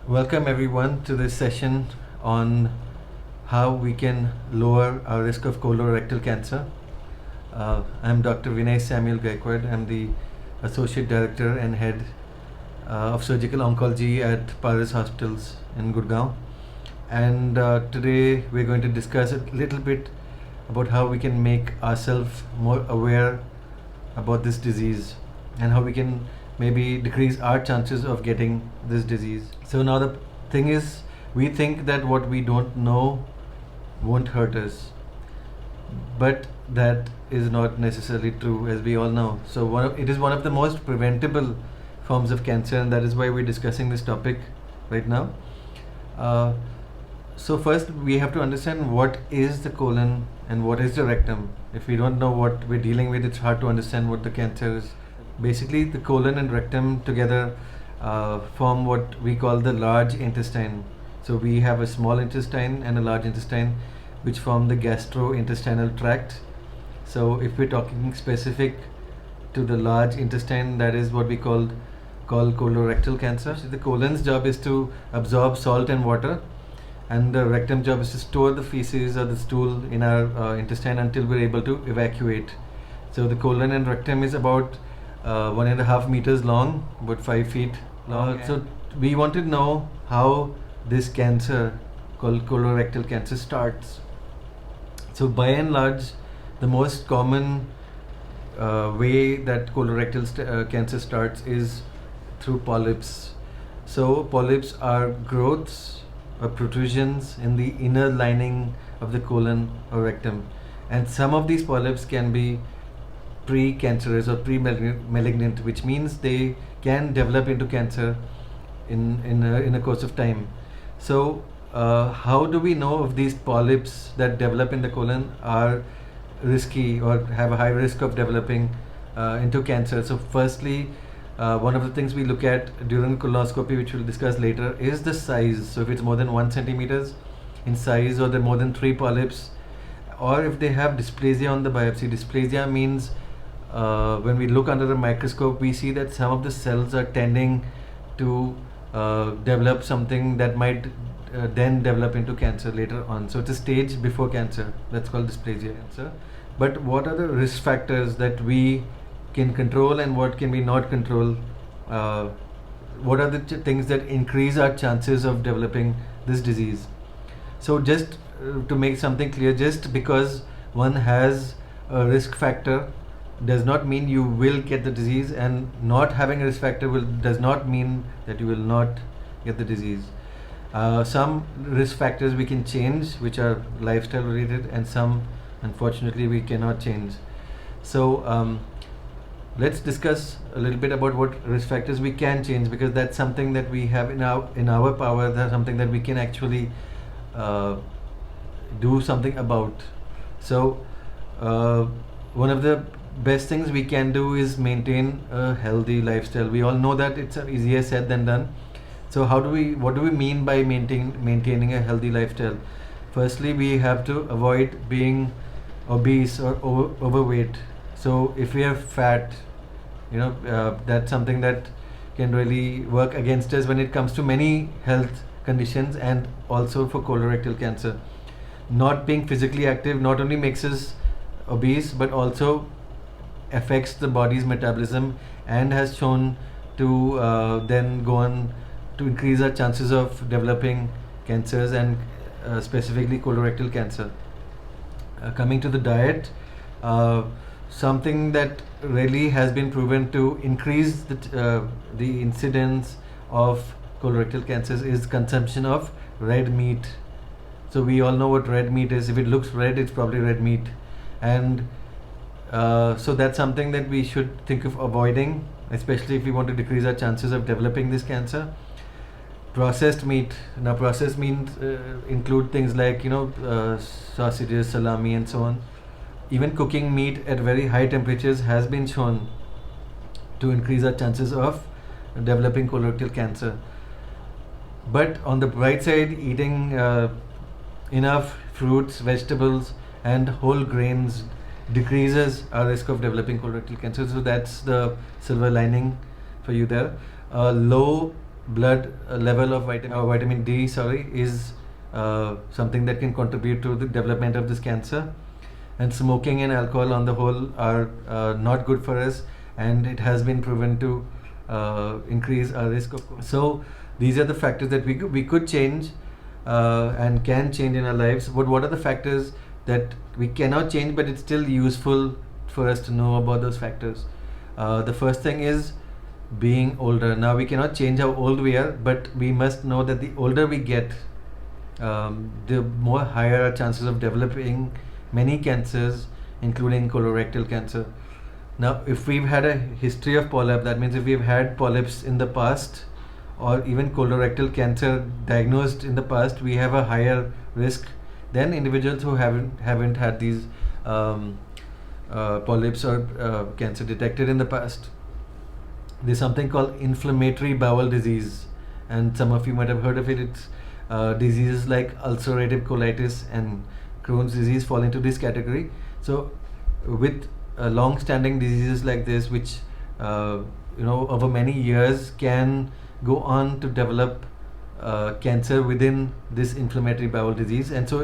Welcome everyone to this session on how we can lower our risk of colorectal cancer. I'm Dr. Vinay Samuel Gaikwad. I'm the Associate Director and Head of Surgical Oncology at Pancreas Hospitals in Gurgaon. And today we're going to discuss a little bit about how we can make ourselves more aware about this disease and how we can maybe decrease our chances of getting this disease. So now the thing is, we think that what we don't know won't hurt us, but that is not necessarily true, as we all know. So it is one of the most preventable forms of cancer, and that is why we're discussing this topic right now. So first we have to understand what is the colon and what is the rectum. If we don't know what we're dealing with, it's hard to understand what the cancer is. Basically, the colon and rectum together form what we call the large intestine. So we have a small intestine and a large intestine, which form the gastrointestinal tract. So if we're talking specific to the large intestine, that is what we call colorectal cancer. So the colon's job is to absorb salt and water, and the rectum job is to store the feces or the stool in our intestine until we're able to evacuate. So the colon and rectum is about 1.5 meters long, about 5 feet long. Okay. So we want to know how this cancer called colorectal cancer starts. So by and large, the most common way that colorectal cancer starts is through polyps. So polyps are growths or protrusions in the inner lining of the colon or rectum, and some of these polyps can be pre-cancerous or pre-malignant, which means they can develop into cancer in a course of time. So how do we know if these polyps that develop in the colon are risky or have a high risk of developing into cancer? So firstly, one of the things we look at during colonoscopy, which we'll discuss later, is the size. So if it's more than 1 centimeters in size, or there are more than 3 polyps, or if they have dysplasia on the biopsy. Dysplasia means when we look under the microscope, we see that some of the cells are tending to develop something that might then develop into cancer later on. So it's a stage before cancer. That's called dysplasia cancer. But what are the risk factors that we can control and what can we not control? What are the things that increase our chances of developing this disease? So just to make something clear, just because one has a risk factor does not mean you will get the disease, and not having a risk factor does not mean that you will not get the disease. Some risk factors we can change, which are lifestyle related, and some unfortunately we cannot change. So let's discuss a little bit about what risk factors we can change, because that's something that we have in our power. That's something that we can actually do something about. So one of the best things we can do is maintain a healthy lifestyle. We all know that it's easier said than done. So what do we mean by maintaining a healthy lifestyle? Firstly, we have to avoid being obese or overweight. So if we are fat, that's something that can really work against us when it comes to many health conditions, and also for colorectal cancer. Not being physically active not only makes us obese, but also affects the body's metabolism and has shown to then go on to increase our chances of developing cancers, and specifically colorectal cancer. Coming to the diet, something that really has been proven to increase the incidence of colorectal cancers is consumption of red meat. So we all know what red meat is. If it looks red, it's probably red meat, and so that's something that we should think of avoiding, especially if we want to decrease our chances of developing this cancer. Processed meat. Now processed meat include things like sausages, salami, and so on. Even cooking meat at very high temperatures has been shown to increase our chances of developing colorectal cancer. But on the bright side, eating enough fruits, vegetables, and whole grains decreases our risk of developing colorectal cancer. So that's the silver lining for you there. Low blood level of vitamin D, sorry, is something that can contribute to the development of this cancer. And smoking and alcohol on the whole are not good for us, and it has been proven to increase our risk of. So these are the factors that we could change and can change in our lives. But what are the factors that we cannot change, but it's still useful for us to know about those factors? The first thing is being older. Now we cannot change how old we are, but we must know that the older we get, the more higher our chances of developing many cancers, including colorectal cancer. Now, if we've had a history of polyp, that means if we've had polyps in the past, or even colorectal cancer diagnosed in the past, we have a higher risk than individuals who haven't had these polyps or cancer detected in the past. There's something called inflammatory bowel disease, and some of you might have heard of it. It's diseases like ulcerative colitis and Crohn's disease fall into this category. So with long-standing diseases like this, which over many years can go on to develop cancer within this inflammatory bowel disease. And so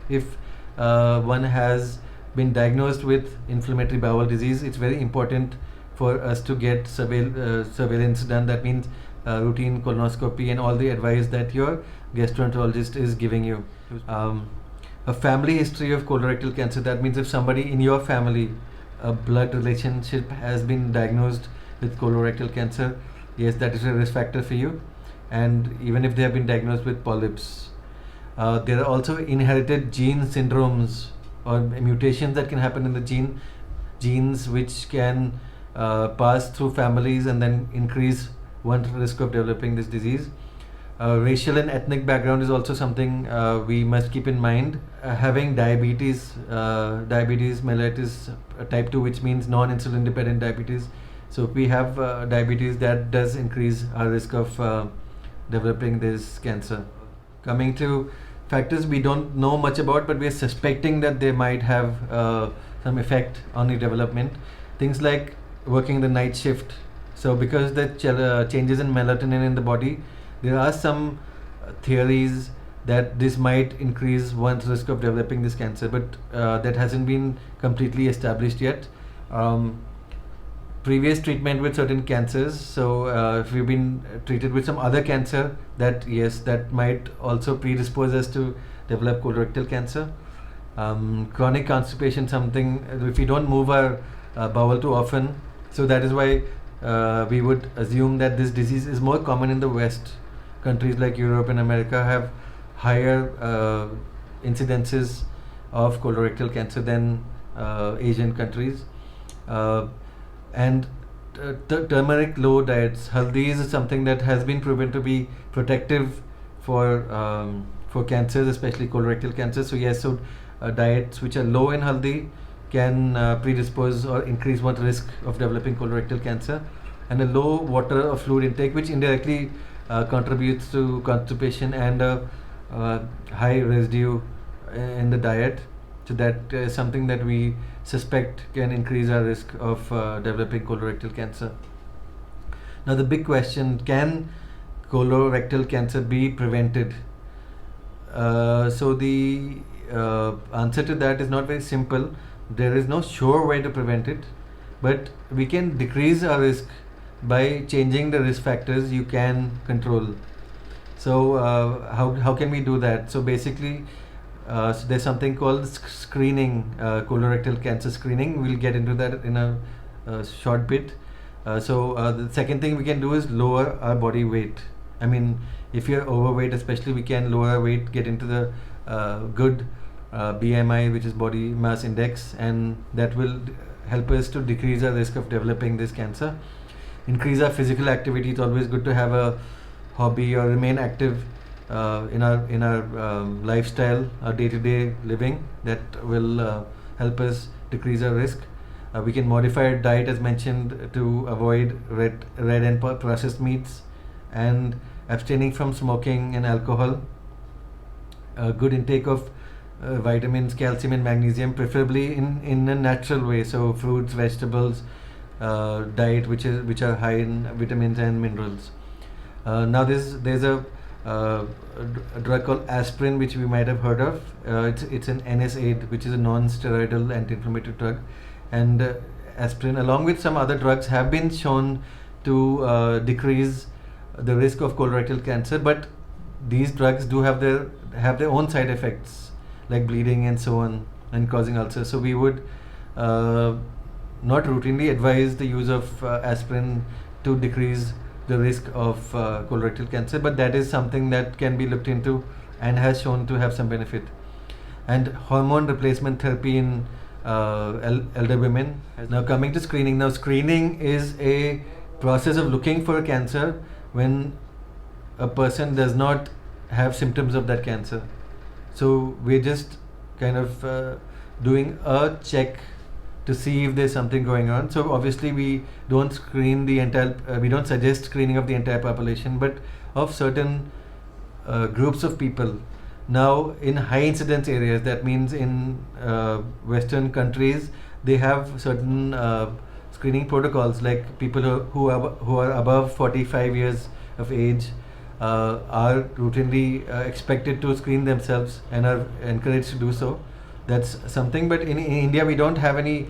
if one has been diagnosed with inflammatory bowel disease, it's very important for us to get surveillance done. That means routine colonoscopy and all the advice that your gastroenterologist is giving you. A family history of colorectal cancer, that means if somebody in your family, a blood relationship, has been diagnosed with colorectal cancer, yes, that is a risk factor for you. And even if they have been diagnosed with polyps, there are also inherited gene syndromes or mutations that can happen in the genes which can pass through families and then increase one's risk of developing this disease. Racial and ethnic background is also something we must keep in mind. Having diabetes mellitus type 2, which means non-insulin dependent diabetes. So if we have diabetes, that does increase our risk of developing this cancer. Coming to factors we don't know much about, but we are suspecting that they might have some effect on the development. Things like working the night shift. So because the changes in melatonin in the body, there are some theories that this might increase one's risk of developing this cancer, but that hasn't been completely established yet. Previous treatment with certain cancers, so if we've been treated with some other cancer, that might also predispose us to develop colorectal cancer. Chronic constipation, something if we don't move our bowel too often, so that is why we would assume that this disease is more common in the West. Countries like Europe and America have higher incidences of colorectal cancer than Asian countries. And turmeric low diets, haldi is something that has been proven to be protective for cancers, especially colorectal cancer. So yes, diets which are low in haldi can predispose or increase one's risk of developing colorectal cancer. And a low water or fluid intake, which indirectly contributes to constipation and high residue in the diet. So that is something that we suspect can increase our risk of developing colorectal cancer. Now the big question, can colorectal cancer be prevented? So the answer to that is not very simple. There is no sure way to prevent it, but we can decrease our risk by changing the risk factors you can control. So how can we do that? So basically, so there's something called screening, colorectal cancer screening. We'll get into that in a short bit. So the second thing we can do is lower our body weight. I mean, if you're overweight especially, we can lower our weight, get into the good BMI, which is body mass index, and that will help us to decrease our risk of developing this cancer. Increase our physical activity. It's always good to have a hobby or remain active in our lifestyle, our day-to-day living. That will help us decrease our risk. We can modify our diet, as mentioned, to avoid red and processed meats, and abstaining from smoking and alcohol. A good intake of vitamins, calcium and magnesium, preferably in a natural way. So fruits, vegetables, diet which are high in vitamins and minerals. Now there's a drug called aspirin, which we might have heard of. It's an NSAID, which is a non-steroidal anti-inflammatory drug, and aspirin, along with some other drugs, have been shown to decrease the risk of colorectal cancer. But these drugs do have their own side effects, like bleeding and so on, and causing ulcers. So we would not routinely advise the use of aspirin to decrease the risk of colorectal cancer, but that is something that can be looked into and has shown to have some benefit. And hormone replacement therapy in elder women. Now coming to screening. Now screening is a process of looking for a cancer when a person does not have symptoms of that cancer. So we're just kind of doing a check to see if there's something going on. So obviously we don't screen the entire, we don't suggest screening of the entire population, but of certain groups of people. Now in high incidence areas, that means in Western countries, they have certain screening protocols, like people who are above 45 years of age are routinely expected to screen themselves and are encouraged to do so. That's something. But in India, we don't have any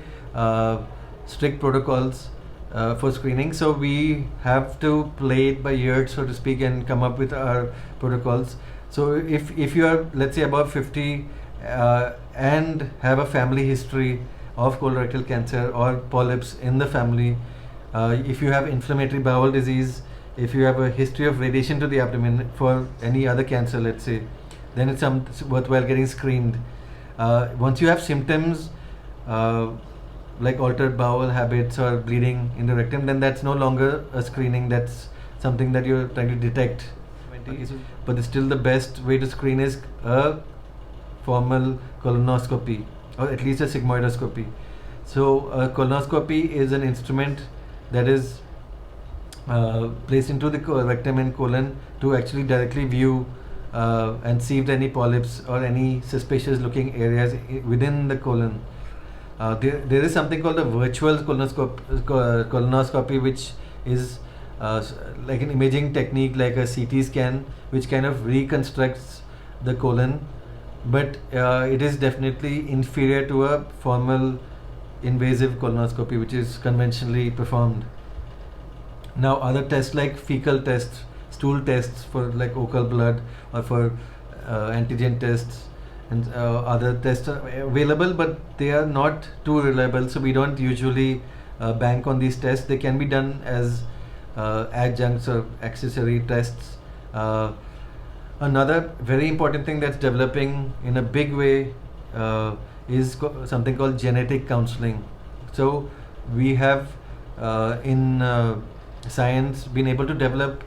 strict protocols for screening, so we have to play it by ear, so to speak, and come up with our protocols. So if you are, let's say, above 50 and have a family history of colorectal cancer or polyps in the family, if you have inflammatory bowel disease, if you have a history of radiation to the abdomen for any other cancer, let's say, then it's worthwhile getting screened. Once you have symptoms like altered bowel habits or bleeding in the rectum, then that's no longer a screening, that's something that you're trying to detect. But still the best way to screen is a formal colonoscopy, or at least a sigmoidoscopy. So a colonoscopy is an instrument that is placed into the rectum and colon to actually directly view and see if there are any polyps or any suspicious looking areas within the colon. There is something called a virtual colonoscopy, which is like an imaging technique, like a CT scan, which kind of reconstructs the colon, but it is definitely inferior to a formal invasive colonoscopy, which is conventionally performed. Now other tests like fecal tests, stool tests for like occult blood, or for antigen tests, and other tests are available, but they are not too reliable, so we don't usually bank on these tests. They can be done as adjuncts or accessory tests. Another very important thing that's developing in a big way is something called genetic counseling. So we have in science been able to develop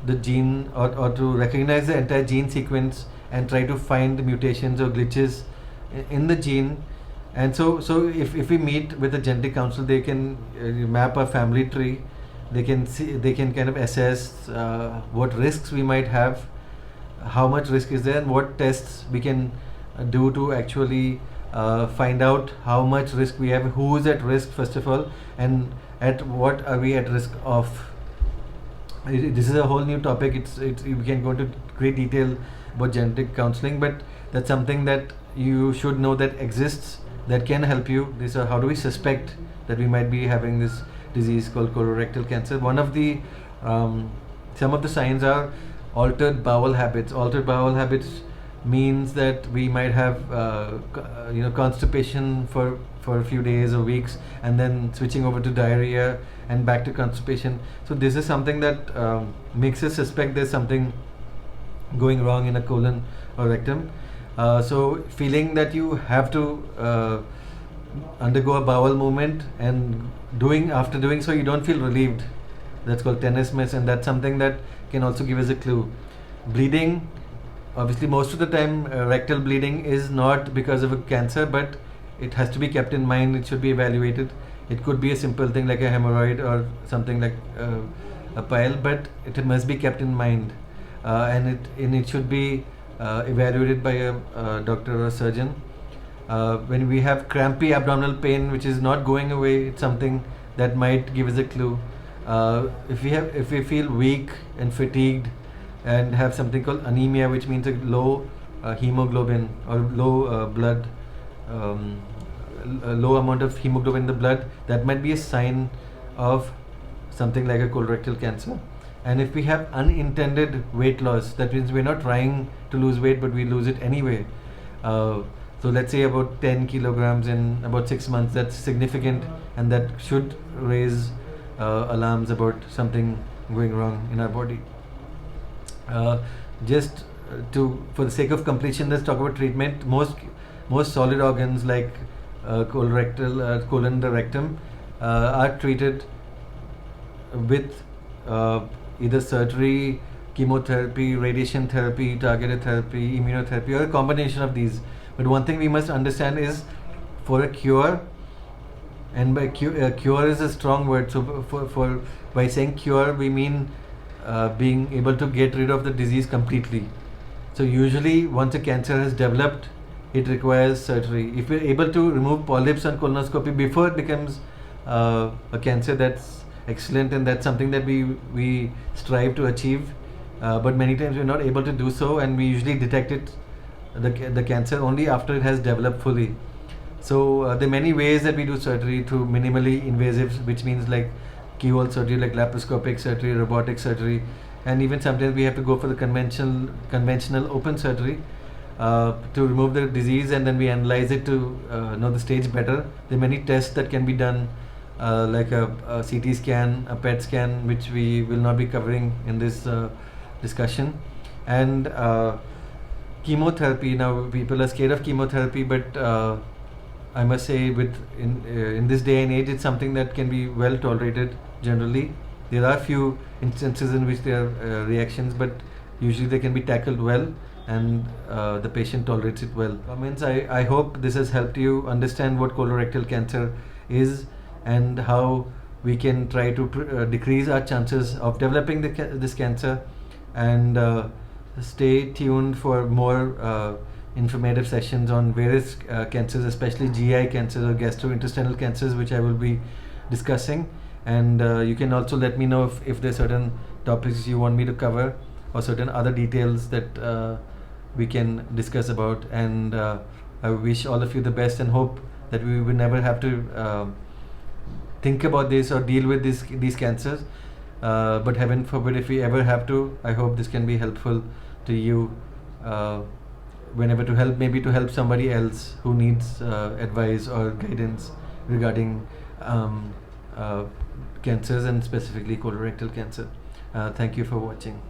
the gene, or to recognize the entire gene sequence and try to find mutations or glitches in the gene. And so if we meet with a genetic counselor, they can map a family tree. They can kind of assess what risks we might have, how much risk is there, and what tests we can do to actually find out how much risk we have, who is at risk first of all, and at what are we at risk of. This is a whole new topic. We can go into great detail about genetic counseling, but that's something that you should know that exists, that can help you. This how do we suspect that we might be having this disease called colorectal cancer. One of the some of the signs are altered bowel habits. Altered bowel habits means that we might have constipation for a few days or weeks, and then switching over to diarrhea and back to constipation. So this is something that makes us suspect there's something going wrong in a colon or rectum. So feeling that you have to undergo a bowel movement, and after doing so you don't feel relieved, that's called tenesmus, and that's something that can also give us a clue. Bleeding, obviously most of the time rectal bleeding is not because of a cancer, but it has to be kept in mind. It should be evaluated. It could be a simple thing like a hemorrhoid or something like a pile, but it must be kept in mind, and it should be evaluated by a doctor or a surgeon. When we have crampy abdominal pain which is not going away, it's something that might give us a clue. If we feel weak and fatigued and have something called anemia, which means a low hemoglobin or low blood, um, a low amount of hemoglobin in the blood, that might be a sign of something like a colorectal cancer. And if we have unintended weight loss, that means we're not trying to lose weight but we lose it anyway. So let's say about 10 kilograms in about 6 months, that's significant, and that should raise alarms about something going wrong in our body. Just for the sake of completion, let's talk about treatment. Most solid organs like colorectal, colon, the rectum are treated with either surgery, chemotherapy, radiation therapy, targeted therapy, immunotherapy, or a combination of these. But one thing we must understand is, for a cure, and by cure is a strong word. So by saying cure, we mean being able to get rid of the disease completely. So usually, once a cancer has developed, it requires surgery. If we're able to remove polyps on colonoscopy before it becomes a cancer, that's excellent, and that's something that we strive to achieve. But many times we're not able to do so, and we usually detect it, the cancer, only after it has developed fully. So there are many ways that we do surgery through minimally invasive, which means like keyhole surgery, like laparoscopic surgery, robotic surgery, and even sometimes we have to go for the conventional open surgery to remove the disease, and then we analyze it to know the stage better. There are many tests that can be done, like a CT scan, a PET scan, which we will not be covering in this discussion, and chemotherapy. Now people are scared of chemotherapy, but I must say, in this day and age, it's something that can be well tolerated generally. There are few instances in which there are reactions, but usually they can be tackled well, and the patient tolerates it well. Comments. I hope this has helped you understand what colorectal cancer is and how we can try to decrease our chances of developing this cancer, and stay tuned for more informative sessions on various cancers, especially GI cancers or gastrointestinal cancers, which I will be discussing. And you can also let me know if there are certain topics you want me to cover, or certain other details that we can discuss about. And I wish all of you the best, and hope that we will never have to think about this or deal with these cancers. But heaven forbid if we ever have to, I hope this can be helpful to you whenever maybe to help somebody else who needs advice or guidance regarding cancers, and specifically colorectal cancer. Thank you for watching.